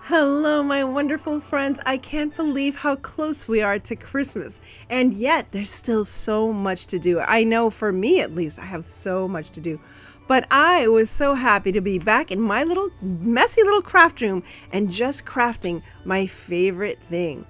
Hello, my wonderful friends. I can't believe how close we are to Christmas, and yet there's still so much to do. I know for me at least, I have so much to do. But I was so happy to be back in my little messy little craft room and just crafting my favorite thing.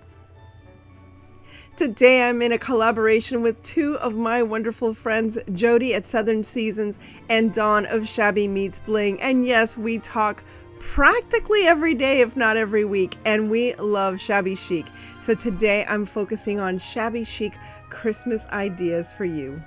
Today I'm in a collaboration with two of my wonderful friends, Jody at Southern Seasons and Dawn of Shabby Meets Bling. And yes, we talk practically every day, if not every week, and we love Shabby Chic. So today I'm focusing on Shabby Chic Christmas ideas for you.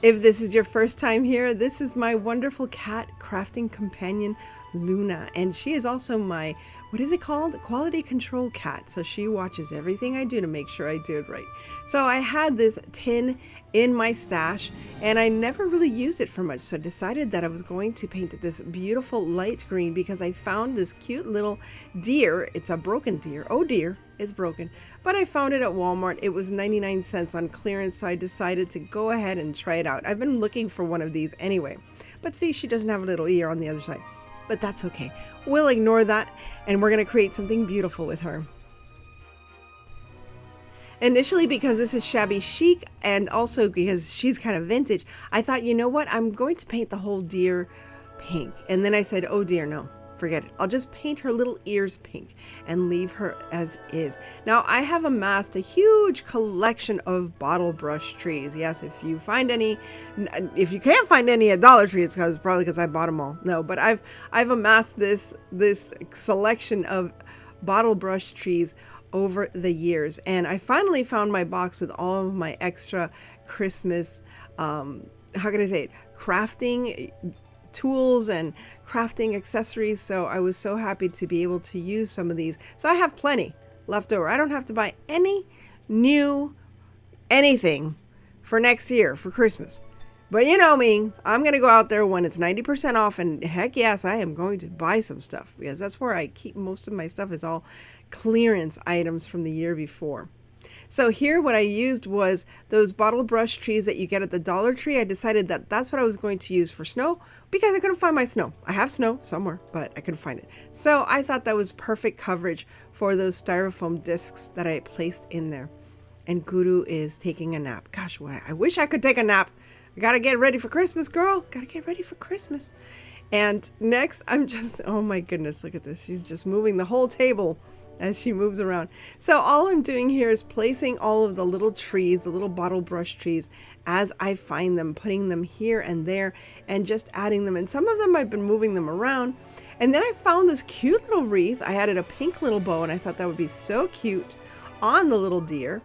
If this is your first time here, this is my wonderful cat crafting companion, Luna, and she is also my, what is it called? Quality control cat. So she watches everything I do to make sure I do it right. So I had this tin in my stash and I never really used it for much. So I decided that I was going to paint it this beautiful light green because I found this cute little deer. It's a broken deer. Oh dear. It's broken, but I found it at Walmart. It was 99 cents on clearance, so I decided to go ahead and try it out. I've been looking for one of these anyway, but see, she doesn't have a little ear on the other side, but that's okay. We'll ignore that, and we're going to create something beautiful with her. Initially, because this is Shabby Chic, and also because she's kind of vintage, I thought, you know what, I'm going to paint the whole deer pink, and then I said, oh dear, no. Forget it. I'll just paint her little ears pink and leave her as is. Now I have amassed a huge collection of bottle brush trees. Yes, if you can't find any at Dollar Tree, it's probably because I bought them all. No, but I've amassed this selection of bottle brush trees over the years, and I finally found my box with all of my extra Christmas crafting tools and crafting accessories. So I was so happy to be able to use some of these. So I have plenty left over. I don't have to buy any new anything for next year for Christmas. But you know me, I'm going to go out there when it's 90% off, and heck yes, I am going to buy some stuff because that's where I keep most of my stuff, is all clearance items from the year before. So here what I used was those bottle brush trees that you get at the Dollar Tree. I decided that that's what I was going to use for snow because I couldn't find my snow. I have snow somewhere, but I couldn't find it. So I thought that was perfect coverage for those styrofoam discs that I placed in there. And Guru is taking a nap. Gosh, I wish I could take a nap. I gotta get ready for Christmas, girl. Gotta get ready for Christmas. And next, oh my goodness, look at this. She's just moving the whole table as she moves around. So all I'm doing here is placing all of the little trees, the little bottle brush trees, as I find them, putting them here and there, and just adding them. And some of them I've been moving them around. And then I found this cute little wreath. I added a pink little bow, and I thought that would be so cute on the little deer.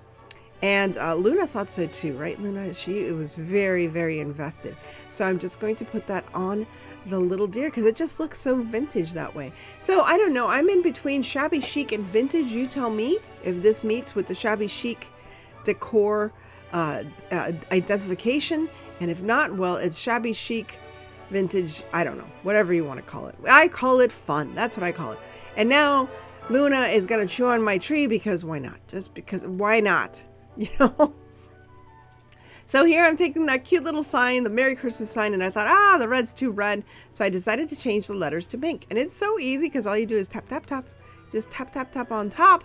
And Luna thought so too, right? Luna, it was very, very invested. So I'm just going to put that on the little deer because it just looks so vintage that way. So I don't know, I'm in between Shabby Chic and vintage. You tell me if this meets with the Shabby Chic decor identification, and if not, well, it's Shabby Chic vintage. I don't know, whatever you want to call it. I call it fun. That's what I call it. And now Luna is gonna chew on my tree because why not? Just because, why not? You know. So here I'm taking that cute little sign, the Merry Christmas sign, and I thought, the red's too red. So I decided to change the letters to pink. And it's so easy because all you do is tap, tap, tap. Just tap, tap, tap on top.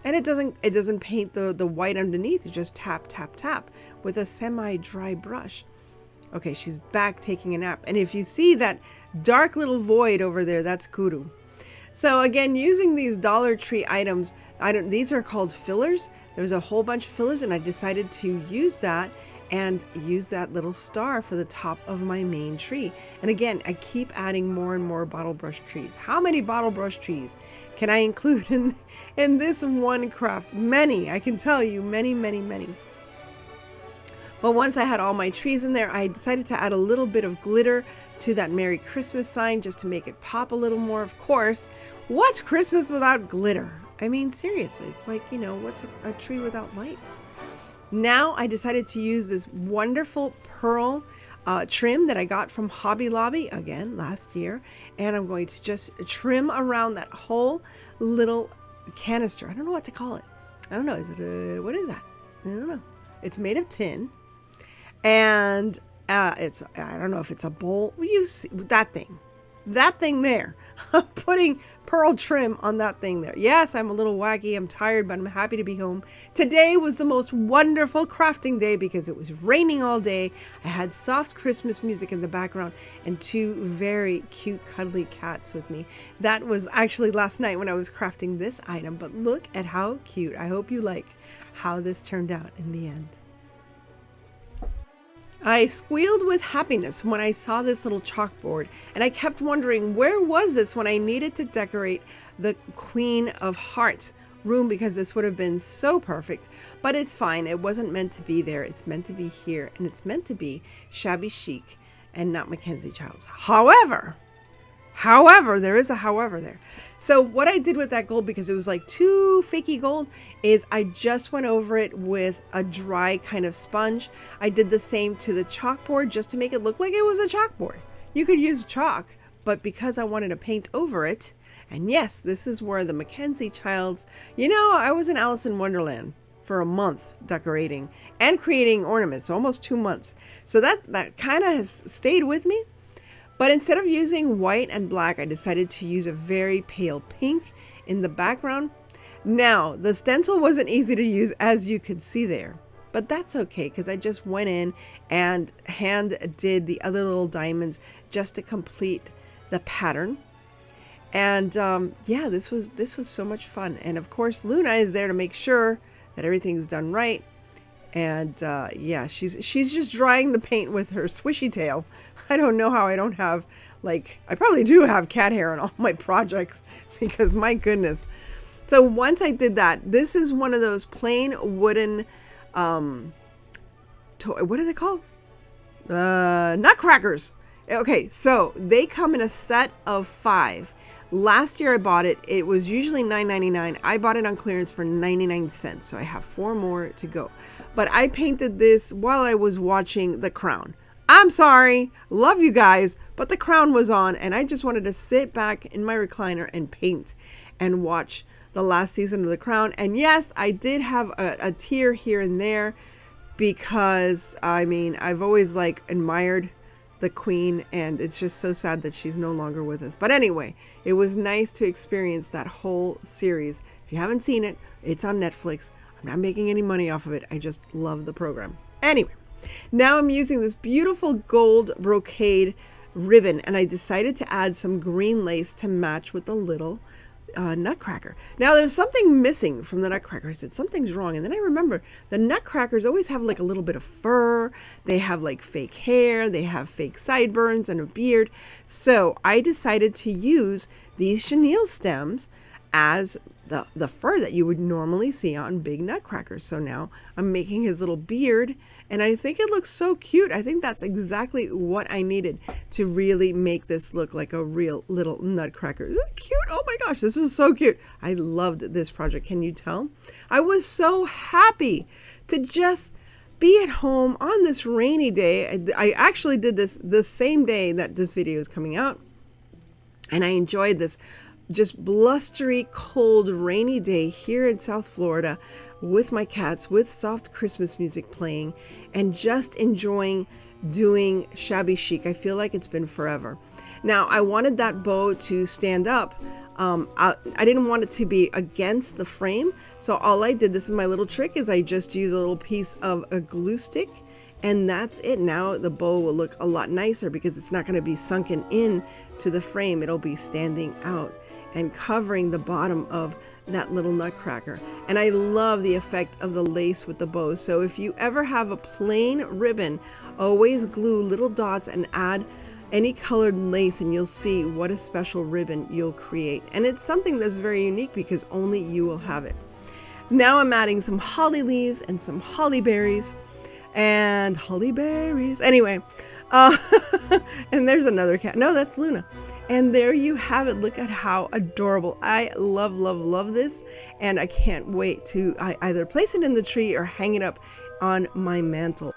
And it doesn't paint the white underneath. You just tap, tap, tap with a semi-dry brush. Okay, she's back taking a nap. And if you see that dark little void over there, that's Guru. So again, using these Dollar Tree items, these are called fillers. There's a whole bunch of fillers, and I decided to use that and use that little star for the top of my main tree. And again, I keep adding more and more bottle brush trees. How many bottle brush trees can I include in this one craft? Many, I can tell you, many, many, many. But once I had all my trees in there, I decided to add a little bit of glitter to that Merry Christmas sign just to make it pop a little more. Of course, what's Christmas without glitter? I mean, seriously, it's like, you know, what's a tree without lights? Now I decided to use this wonderful pearl trim that I got from Hobby Lobby, again, last year. And I'm going to just trim around that whole little canister. I don't know what to call it. I don't know. What is that? I don't know. It's made of tin. And I don't know if it's a bowl. You see that thing there. I'm putting pearl trim on that thing there. Yes, I'm a little wacky. I'm tired, but I'm happy to be home. Today was the most wonderful crafting day because it was raining all day. I had soft Christmas music in the background and 2 very cute cuddly cats with me. That was actually last night when I was crafting this item, but look at how cute. I hope you like how this turned out in the end. I squealed with happiness when I saw this little chalkboard, and I kept wondering where was this when I needed to decorate the Queen of Hearts room, because this would have been so perfect. But it's fine. It wasn't meant to be there. It's meant to be here, and it's meant to be Shabby Chic and not Mackenzie Childs. However, there is a however there. So what I did with that gold, because it was like too fakey gold, is I just went over it with a dry kind of sponge. I did the same to the chalkboard just to make it look like it was a chalkboard. You could use chalk, but because I wanted to paint over it, and yes, this is where the Mackenzie Childs, I was in Alice in Wonderland for a month decorating and creating ornaments, almost 2 months. So that kind of has stayed with me. But instead of using white and black, I decided to use a very pale pink in the background. Now, the stencil wasn't easy to use, as you could see there, but that's okay because I just went in and hand did the other little diamonds just to complete the pattern. And yeah, this was so much fun. And of course, Luna is there to make sure that everything's done right. And yeah, she's just drying the paint with her swishy tail. I don't know how I don't have, I probably do have cat hair on all my projects because my goodness. So once I did that, this is one of those plain wooden, what are they called? Nutcrackers. Okay, so they come in a set of 5. Last year I bought it. It was usually $9.99. I bought it on clearance for 99 cents. So I have 4 more to go. But I painted this while I was watching The Crown. I'm sorry. Love you guys. But The Crown was on and I just wanted to sit back in my recliner and paint and watch the last season of The Crown. And yes, I did have a tear here and there because, I've always admired the Queen, and it's just so sad that she's no longer with us. But anyway, it was nice to experience that whole series. If you haven't seen it, it's on Netflix. I'm not making any money off of it. I just love the program. Anyway, now I'm using this beautiful gold brocade ribbon, and I decided to add some green lace to match with the little Nutcracker. Now there's something missing from the Nutcracker. I said something's wrong, and then I remember the Nutcrackers always have a little bit of fur. They have fake hair. They have fake sideburns and a beard. So I decided to use these chenille stems as the fur that you would normally see on big Nutcrackers. So now I'm making his little beard, and I think it looks so cute. I think that's exactly what I needed to really make this look like a real little Nutcracker. Isn't it cute? Oh my gosh, this is so cute. I loved this project. Can you tell? I was so happy to just be at home on this rainy day. I actually did this the same day that this video is coming out, and I enjoyed this just blustery, cold, rainy day here in South Florida with my cats, with soft Christmas music playing, and just enjoying doing Shabby Chic. I feel like it's been forever. Now, I wanted that bow to stand up. I didn't want it to be against the frame, so all I did, this is my little trick, is I just used a little piece of a glue stick, and that's it. Now the bow will look a lot nicer because it's not going to be sunken in to the frame. It'll be standing out and covering the bottom of that little Nutcracker. And I love the effect of the lace with the bow. So if you ever have a plain ribbon, always glue little dots and add any colored lace, and you'll see what a special ribbon you'll create. And it's something that's very unique because only you will have it. Now I'm adding some holly leaves and some holly berries. Anyway, and there's another cat. No, that's Luna. And there you have it. Look at how adorable. I love, love, love this. And I can't wait to either place it in the tree or hang it up on my mantle.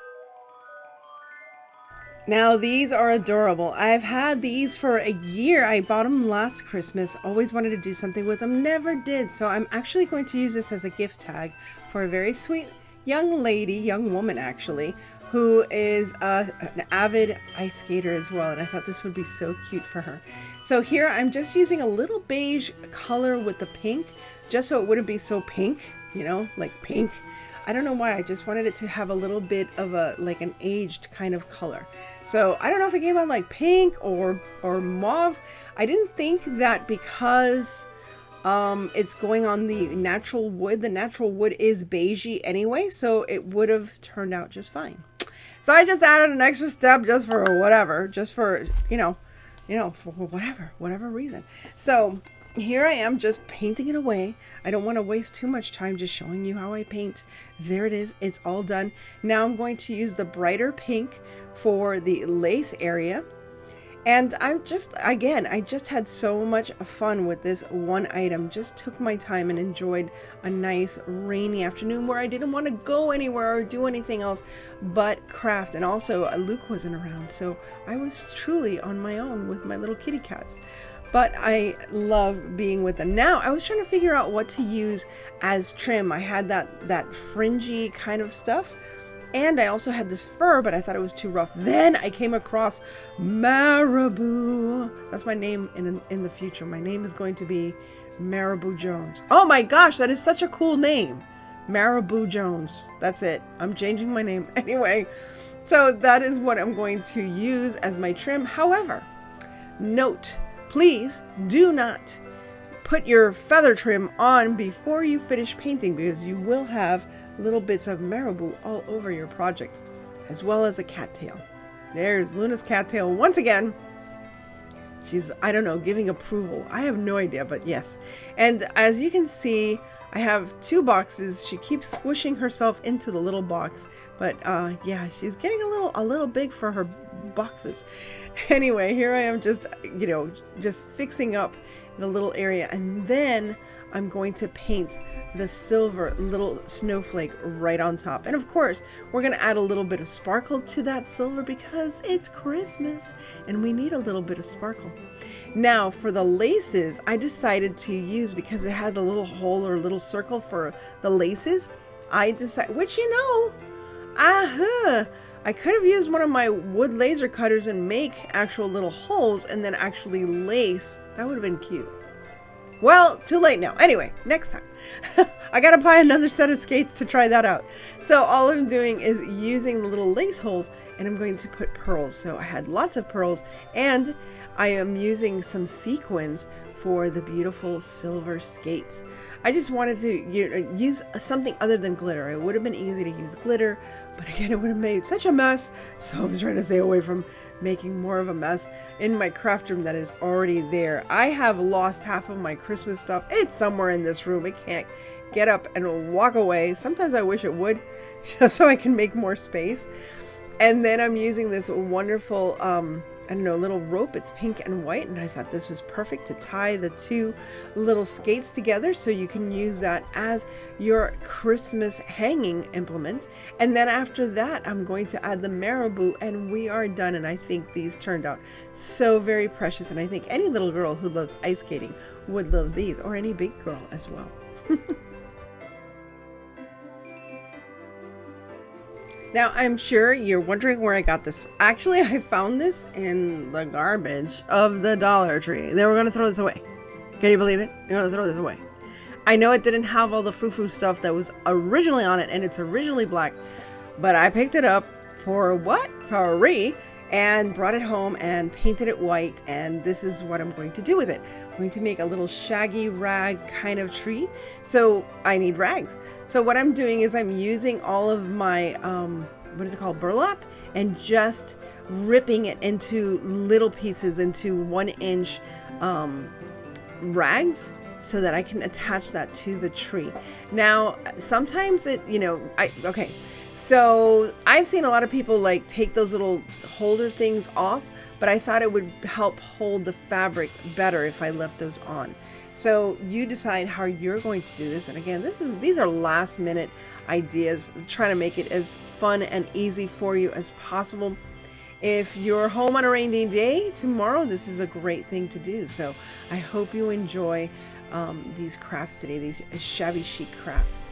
Now these are adorable. I've had these for a year. I bought them last Christmas. Always wanted to do something with them. Never did. So I'm actually going to use this as a gift tag for a very sweet young woman actually, who is an avid ice skater as well, and I thought this would be so cute for her. So here I'm just using a little beige color with the pink, just so it wouldn't be so pink, you know, like pink. I don't know why, I just wanted it to have a little bit of a, like an aged kind of color. So I don't know if it came out like pink or mauve. I didn't think that because it's going on the natural wood is beigey anyway, so it would have turned out just fine. So I just added an extra step just for whatever, just for, you know, for whatever reason. So here I am just painting it away. I don't want to waste too much time just showing you how I paint. There it is. It's all done. Now I'm going to use the brighter pink for the lace area. And I just had so much fun with this one item. Just took my time and enjoyed a nice rainy afternoon where I didn't want to go anywhere or do anything else but craft. And also Luke wasn't around, so I was truly on my own with my little kitty cats. But I love being with them. Now I was trying to figure out what to use as trim. I had that fringy kind of stuff. And I also had this fur, but I thought it was too rough. Then I came across Marabou. That's my name in the future. My name is going to be IndieAnnieJones. Oh my gosh, that is such a cool name. IndieAnnieJones. That's it. I'm changing my name anyway. So that is what I'm going to use as my trim. However, note, please do not put your feather trim on before you finish painting, because you will have little bits of marabou all over your project, as well as a cattail. There's Luna's cattail once again. She's, I don't know, giving approval. I have no idea, but yes. And as you can see, I have two boxes. She keeps squishing herself into the little box, but yeah, she's getting a little big for her boxes. Anyway, here I am just, you know, just fixing up the little area, and then I'm going to paint the silver little snowflake right on top. And of course, we're going to add a little bit of sparkle to that silver because it's Christmas and we need a little bit of sparkle. Now for the laces, I decided to use, because it had the little hole or little circle for the laces, I decided, which, you know, I could have used one of my wood laser cutters and make actual little holes and then actually lace. That would have been cute. Well, too late now. Anyway, next time. I gotta buy another set of skates to try that out. So all I'm doing is using the little lace holes, and I'm going to put pearls. So I had lots of pearls, and I am using some sequins for the beautiful silver skates. I just wanted to use something other than glitter. It would have been easy to use glitter, but again, it would have made such a mess. So I'm trying to stay away from making more of a mess in my craft room that is already there. I have lost half of my Christmas stuff. It's somewhere in this room. It can't get up and walk away. Sometimes I wish it would, just so I can make more space. And then I'm using this wonderful, I don't know, little rope. It's pink and white, and I thought this was perfect to tie the two little skates together, so you can use that as your Christmas hanging implement. And then after that, I'm going to add the marabou, and we are done. And I think these turned out so very precious, and I think any little girl who loves ice skating would love these, or any big girl as well. Now, I'm sure you're wondering where I got this. Actually, I found this in the garbage of the Dollar Tree. They were going to throw this away. Can you believe it? They're going to throw this away. I know it didn't have all the foo-foo stuff that was originally on it, and it's originally black, but I picked it up for what? For free, and brought it home and painted it white, and this is what I'm going to do with it. I'm going to make a little shaggy rag kind of tree, so I need rags. So what I'm doing is I'm using all of my, what is it called, burlap, and just ripping it into little pieces, into 1-inch rags, so that I can attach that to the tree. Now, sometimes it, you know, okay. So I've seen a lot of people like take those little holder things off, but I thought it would help hold the fabric better if I left those on. So you decide how you're going to do this. And again, these are last minute ideas. I'm trying to make it as fun and easy for you as possible. If you're home on a rainy day tomorrow, this is a great thing to do. So I hope you enjoy these crafts today, these shabby chic crafts.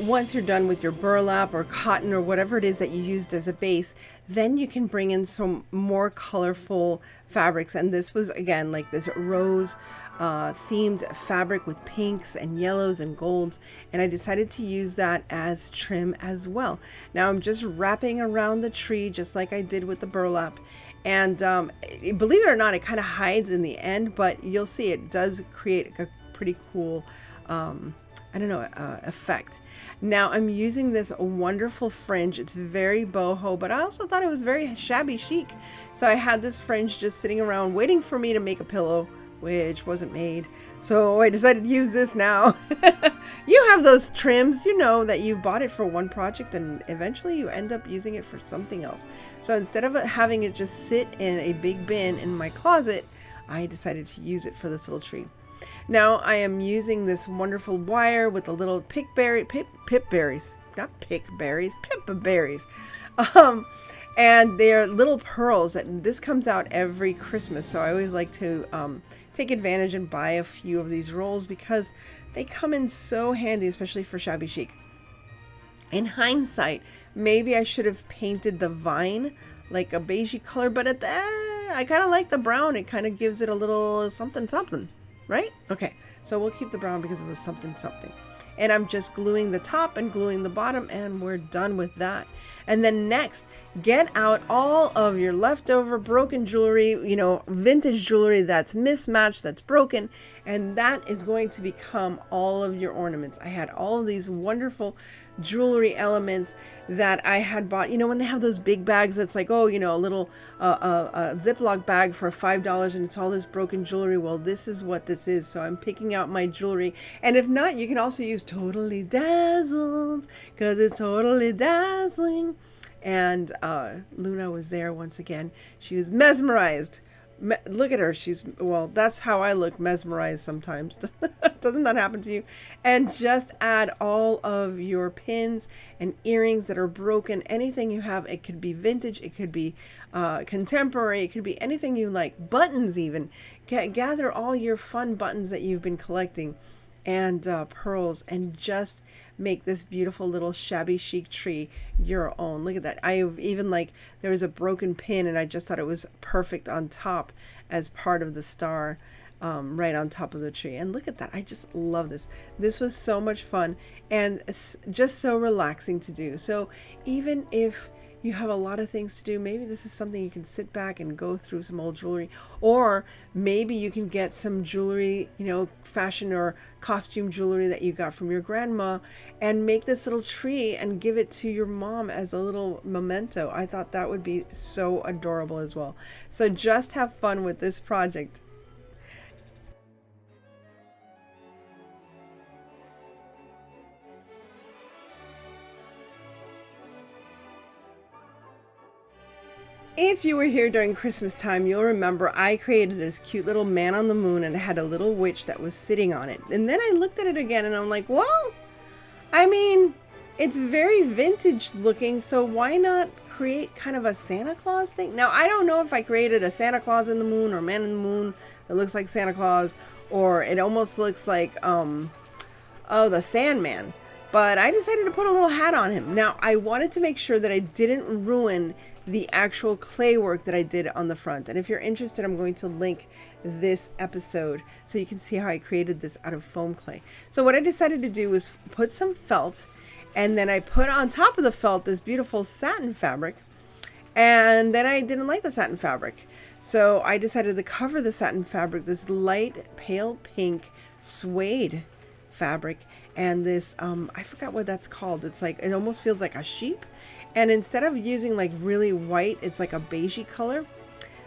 once you're done with your burlap or cotton or whatever it is that you used as a base, then you can bring in some more colorful fabrics. And this was, again, like this rose themed fabric with pinks and yellows and golds, and I decided to use that as trim as well. Now I'm just wrapping around the tree just like I did with the burlap, and believe it or not, it kind of hides in the end, but you'll see it does create a pretty cool effect. Now I'm using this wonderful fringe. It's very boho, but I also thought it was very shabby chic, so I had this fringe just sitting around waiting for me to make a pillow, which wasn't made, so I decided to use this now. You have those trims, you know that you bought it for one project and eventually you end up using it for something else. So instead of having it just sit in a big bin in my closet, I decided to use it for this little tree. Now I am using this wonderful wire with the little pipberries, and they're little pearls. This comes out every Christmas, so I always like to take advantage and buy a few of these rolls because they come in so handy, especially for shabby chic. In hindsight, maybe I should have painted the vine like a beigey color, but I kind of like the brown. It kind of gives it a little something something, right? Okay, so we'll keep the brown because of the something something. And I'm just gluing the top and gluing the bottom, and we're done with that. And then next, get out all of your leftover broken jewelry, vintage jewelry that's mismatched, that's broken, and that is going to become all of your ornaments. I had all of these wonderful jewelry elements that I had bought. When they have those big bags that's like, a little a Ziploc bag for $5 and it's all this broken jewelry. Well, this is what this is. So I'm picking out my jewelry. And if not, you can also use Totally Dazzled because it's totally dazzling. And Luna was there once again. She was mesmerized. Look at her. That's how I look, mesmerized sometimes. Doesn't that happen to you? And just add all of your pins and earrings that are broken. Anything you have. It could be vintage. It could be contemporary. It could be anything you like. Buttons even. Gather all your fun buttons that you've been collecting. And pearls, and just make this beautiful little shabby chic tree your own. Look at that. I've even there was a broken pin and I just thought it was perfect on top as part of the star, right on top of the tree. And look at that. I just love this. This was so much fun and just so relaxing to do. So even if you have a lot of things to do, maybe this is something you can sit back and go through some old jewelry, or maybe you can get some jewelry, fashion or costume jewelry that you got from your grandma and make this little tree and give it to your mom as a little memento. I thought that would be so adorable as well. So just have fun with this project. If you were here during Christmas time, you'll remember I created this cute little man on the moon and it had a little witch that was sitting on it. And then I looked at it again and I'm like, well, it's very vintage looking, so why not create kind of a Santa Claus thing? Now, I don't know if I created a Santa Claus in the moon or man in the moon that looks like Santa Claus, or it almost looks like, the Sandman. But I decided to put a little hat on him. Now, I wanted to make sure that I didn't ruin the actual clay work that I did on the front. And if you're interested, I'm going to link this episode so you can see how I created this out of foam clay. So what I decided to do was put some felt, and then I put on top of the felt this beautiful satin fabric. And then I didn't like the satin fabric, so I decided to cover the satin fabric, this light pale pink suede fabric, and this I forgot what that's called. It's like, it almost feels like a sheep. And instead of using like really white, it's like a beigey color.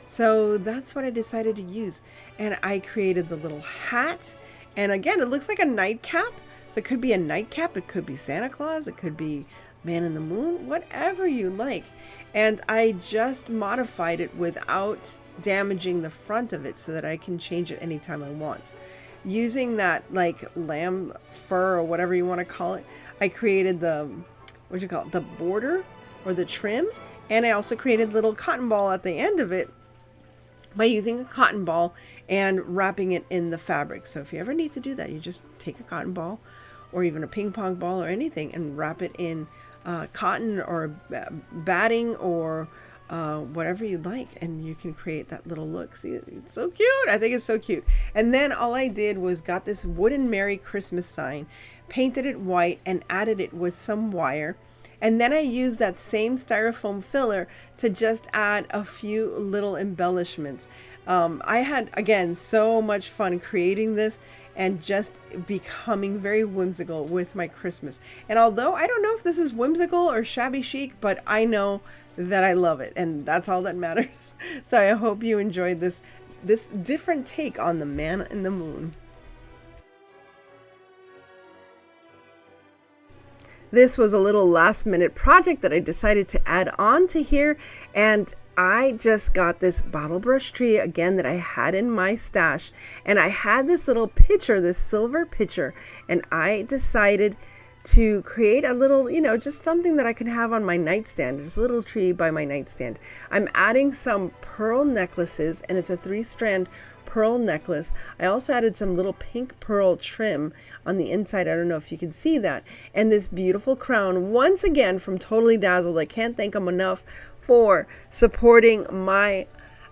So that's what I decided to use. And I created the little hat. And again, it looks like a nightcap. So it could be a nightcap. It could be Santa Claus. It could be man in the moon, whatever you like. And I just modified it without damaging the front of it so that I can change it anytime I want. Using that like lamb fur or whatever you want to call it, I created the border or the trim, and I also created a little cotton ball at the end of it by using a cotton ball and wrapping it in the fabric. So if you ever need to do that, you just take a cotton ball or even a ping pong ball or anything, and wrap it in cotton or batting or whatever you'd like, and you can create that little look. See, it's so cute. I think it's so cute. And then all I did was got this wooden Merry Christmas sign, painted it white, and added it with some wire. And then I used that same styrofoam filler to just add a few little embellishments. I had, again, so much fun creating this and just becoming very whimsical with my Christmas. And although I don't know if this is whimsical or shabby chic, but I know that I love it, and that's all that matters. So I hope you enjoyed this different take on the Man in the Moon. This was a little last minute project that I decided to add on to here, and I just got this bottle brush tree again that I had in my stash, and I had this little pitcher, this silver pitcher, and I decided to create a little, just something that I could have on my nightstand, just a little tree by my nightstand. I'm adding some pearl necklaces, and it's a 3-strand pearl necklace. I also added some little pink pearl trim on the inside. I don't know if you can see that. And this beautiful crown, once again from Totally Dazzled. I can't thank them enough for supporting my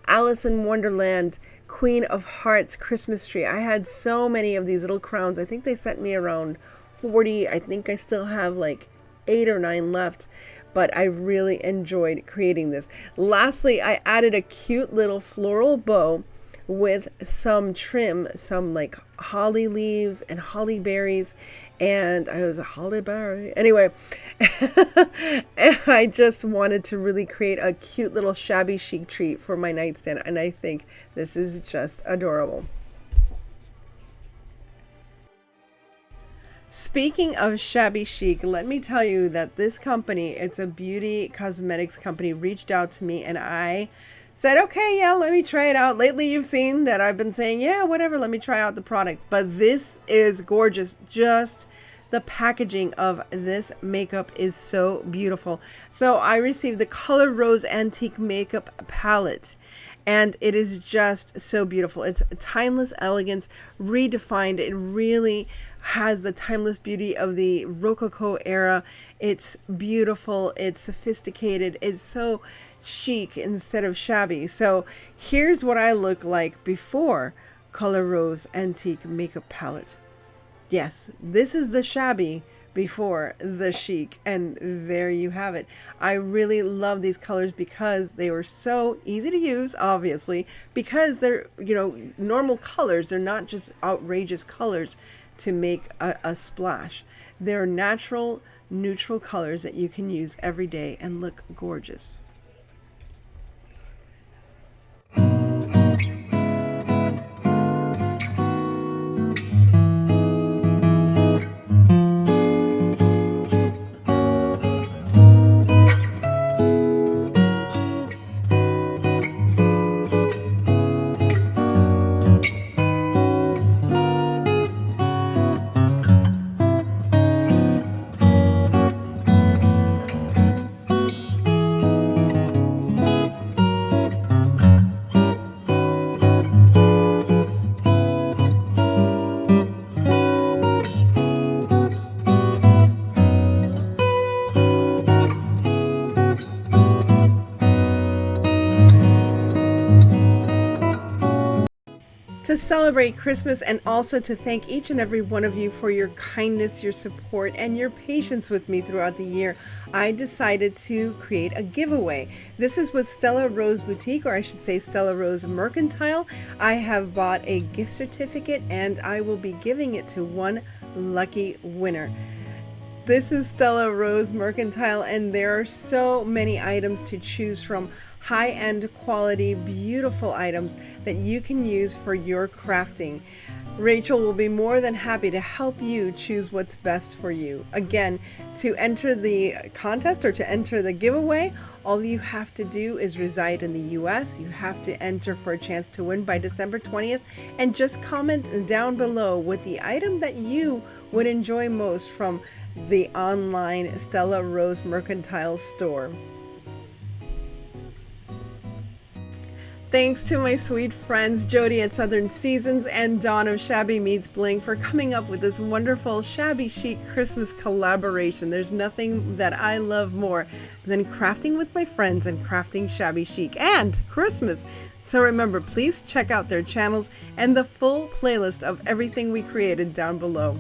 Alice in Wonderland Queen of Hearts Christmas tree. I had so many of these little crowns. I think they sent me around 40. I think I still have like 8 or 9 left, but I really enjoyed creating this. Lastly, I added a cute little floral bow with some trim, some like holly leaves and holly berries, and I was a holly berry. Anyway, I just wanted to really create a cute little shabby chic treat for my nightstand, and I think this is just adorable. Speaking of shabby chic, let me tell you that this company, it's a beauty cosmetics company, reached out to me, and I said, okay, yeah, let me try it out. Lately, you've seen that I've been saying, yeah, whatever, let me try out the product. But this is gorgeous. Just the packaging of this makeup is so beautiful. So I received the Color Rose Antique Makeup Palette, and it is just so beautiful. It's timeless elegance, redefined. It really has the timeless beauty of the Rococo era. It's beautiful. It's sophisticated. It's so chic instead of shabby. So here's what I look like before Color Rose Antique Makeup Palette. Yes, this is the shabby before the chic, and there you have it. I really love these colors because they were so easy to use, obviously, because they're, normal colors. They're not just outrageous colors to make a splash. They're natural, neutral colors that you can use every day and look gorgeous. To celebrate Christmas and also to thank each and every one of you for your kindness, your support, and your patience with me throughout the year, I decided to create a giveaway. This is with Stella Rose Boutique, or I should say Stella Rose Mercantile. I have bought a gift certificate and I will be giving it to one lucky winner. This is Stella Rose Mercantile, and there are so many items to choose from. High-end quality, beautiful items that you can use for your crafting. Rachel will be more than happy to help you choose what's best for you. Again, to enter the contest or to enter the giveaway, all you have to do is reside in the US. You have to enter for a chance to win by December 20th, and just comment down below with the item that you would enjoy most from the online Stella Rose Mercantile store. Thanks to my sweet friends Jody at Southern Seasons and Dawn of Shabby Meets Bling for coming up with this wonderful Shabby Chic Christmas collaboration. There's nothing that I love more than crafting with my friends and crafting Shabby Chic and Christmas. So remember, please check out their channels and the full playlist of everything we created down below.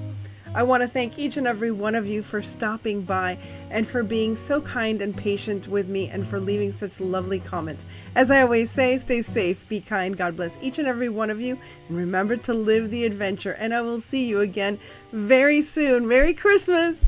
I want to thank each and every one of you for stopping by and for being so kind and patient with me and for leaving such lovely comments. As I always say, stay safe, be kind, God bless each and every one of you, and remember to live the adventure. And I will see you again very soon. Merry Christmas!